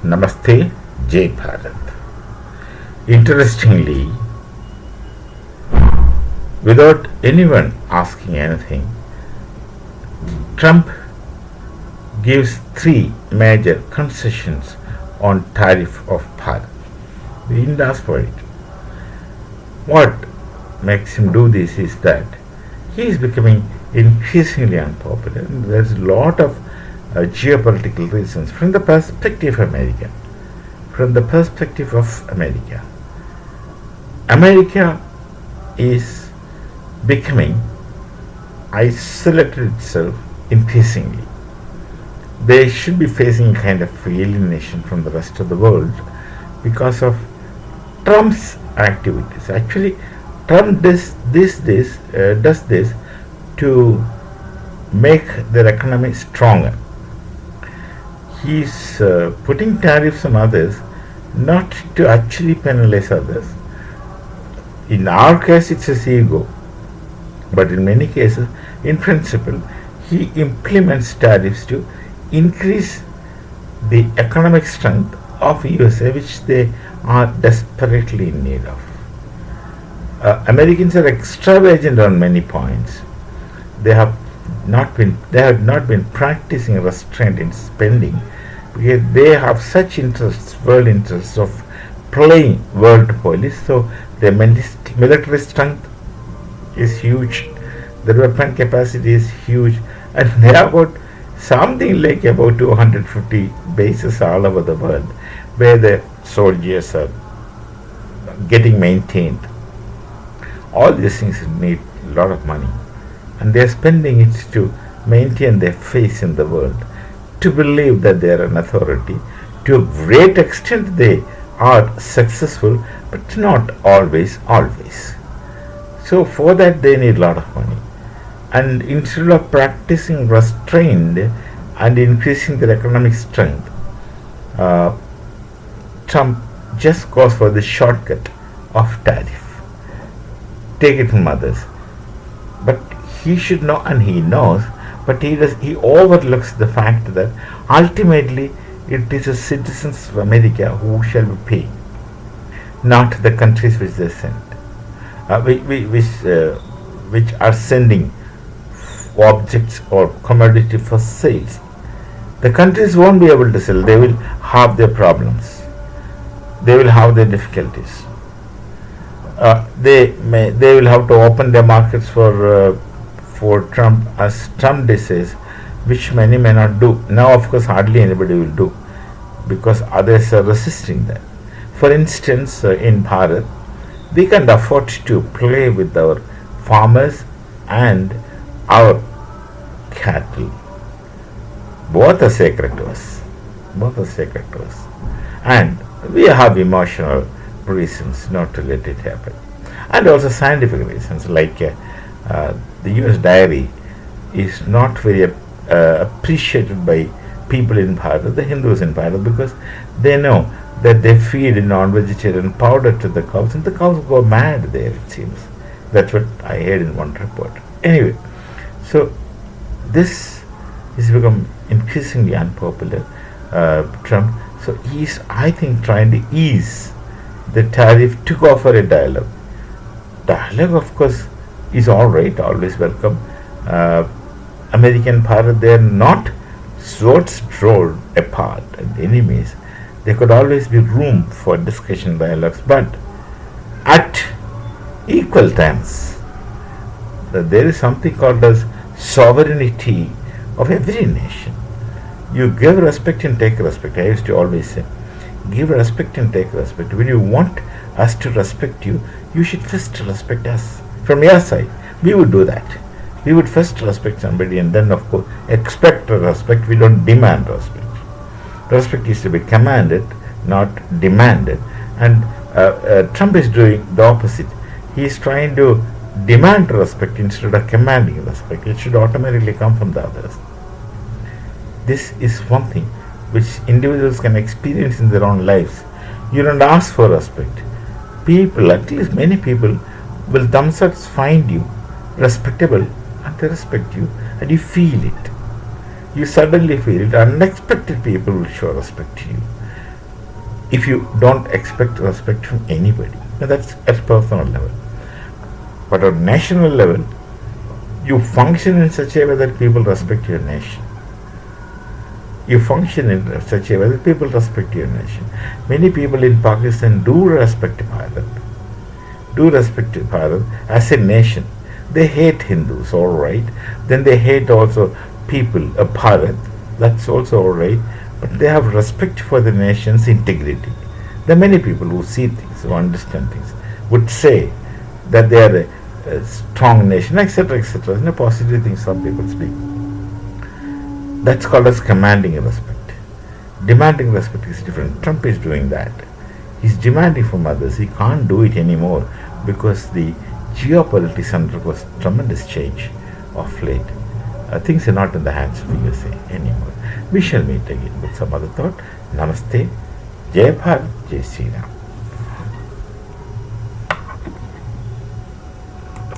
Namaste, Jai Bharat. Interestingly, without anyone asking anything, Trump gives three major concessions on tariff of Bharat. We didn't ask for it. What makes him do this is that he is becoming increasingly unpopular. And there's a lot of geopolitical reasons from the perspective of America. From the perspective of America, America is becoming isolated itself increasingly. They should be facing a kind of alienation from the rest of the world because of Trump's activities. Actually, Trump does this to make their economy stronger. He's putting tariffs on others not to actually penalize others. In our case, it's his ego, but in many cases, in principle, he implements tariffs to increase the economic strength of USA, which they are desperately in need of. Americans are extravagant on many points. They have not been practicing restraint in spending because they have such interests, world interests of playing world police. So their military strength is huge, their weapon capacity is huge, and they have got something like about 250 bases all over the world where the soldiers are getting maintained. All these things need a lot of money, and they are spending it to maintain their face in the world, to believe that they are an authority. To a great extent they are successful, but not always. So for that they need a lot of money, and instead of practicing restraint and increasing their economic strength, Trump just goes for the shortcut of tariff. Take it from others. But he should know, and he knows, but he overlooks the fact that ultimately it is the citizens of America who shall be paying, not the countries which they send, which are sending objects or commodity for sales. The countries won't be able to sell. They will have their problems. They will have their difficulties. They will have to open their markets for Trump, as Trump says, which many may not do. Now, of course, hardly anybody will do because others are resisting that. For instance, in Bharat, we can't afford to play with our farmers and our cattle. Both are sacred to us. And we have emotional reasons not to let it happen, and also scientific reasons, like the US dairy is not very appreciated by people in Bharat, the Hindus in Bharat, because they know that they feed non-vegetarian powder to the cows, and the cows go mad there, it seems. That's what I heard in one report. Anyway, so this has become increasingly unpopular, Trump. So he's, I think, trying to ease the tariff to go for a dialogue. Dialogue, of course, is all right, always welcome. American Bharat, they are not swords drawn apart and enemies. There could always be room for discussion, dialogues, but at equal times, there is something called as sovereignty of every nation. You give respect and take respect. I used to always say, give respect and take respect. When you want us to respect you, you should first respect us. From your side, we would do that. We would first respect somebody and then, of course, expect respect. We don't demand respect. Respect is to be commanded, not demanded. And Trump is doing the opposite. He is trying to demand respect instead of commanding respect. It should automatically come from the others. This is one thing which individuals can experience in their own lives. You don't ask for respect. People, at least many people, will themselves find you respectable and they respect you, and you feel it. You suddenly feel it. Unexpected people will show respect to you. if you don't expect respect from anybody. Now that's at personal level. But at national level, you function in such a way that people respect your nation. You function in such a way that people respect your nation. Many people in Pakistan do respect Bharat as a nation. They hate Hindus, all right. Then they hate also people, Bharat. That's also all right. But they have respect for the nation's integrity. There are many people who see things, who understand things, would say that they are a strong nation, etc., etc. You know, positive things some people speak. That's called as commanding respect. Demanding respect is different. Trump is doing that. He's demanding from others. He can't do it anymore because the geopolitics undergoes tremendous change of late. Things are not in the hands of USA anymore. We shall meet again with some other thought. Namaste. Jai Bharat, Jai Sri Ram.